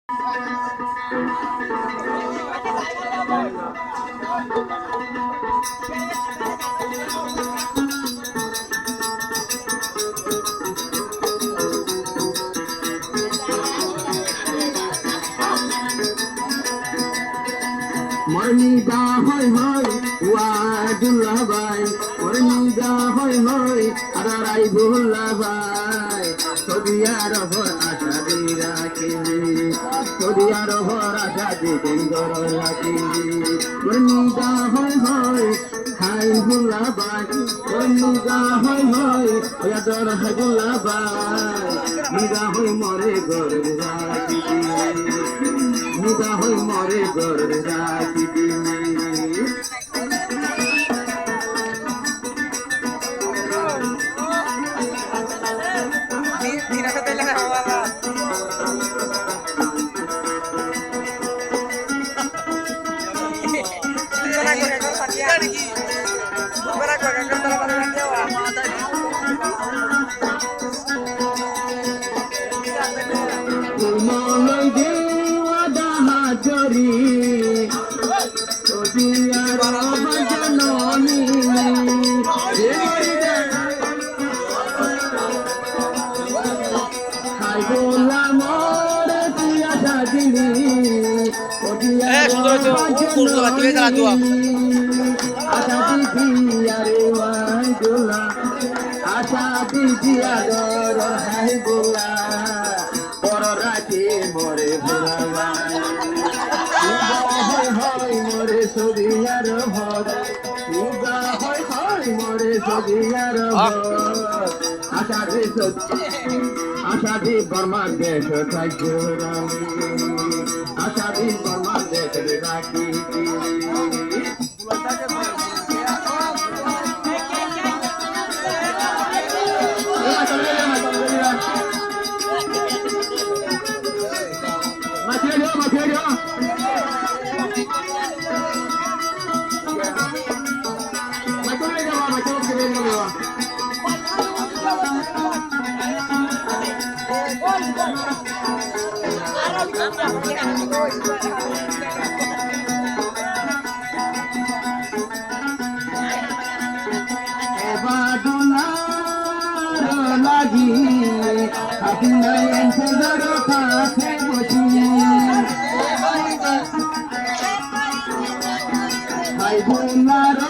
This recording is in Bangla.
মর্নিদা হয় হয় ওয়াদুল্লাহ ভাই মর্নিদা হয় হয় আদারাই বুল্লাহ ভাই সৌদি আরব আশা দি রাখি সৌদি আরব আশা দি কেন্দ্র রাখি মর্নিদা হয় হয় হাই বুল্লাহ ভাই মর্নিদা হয় হয় ওয়াদর হাগুল্লাহ ভাই নিদা হয় মরে গরে রাখি নিদা হয় মরে গরে রাখি মলয় দেওয়া দাহা জরি তোদিয়ার ভজননি হাই গোলা মোর তুয়া সাজিনি তোদিয়ার ভজননি আশা দিদিয়ারে ওয়াই গোলা আশা দিদিয়ার হাই গোলা রাখি মরে ভোলা হয় হয় মরে সরিয়ার ভর হয় হয় মরে সরিয়ার ভর আশা দি বর্মার দেশ থাকবে আশা দি বর্মার দেশ রাখি Materia. Lagi, hati yang terlalu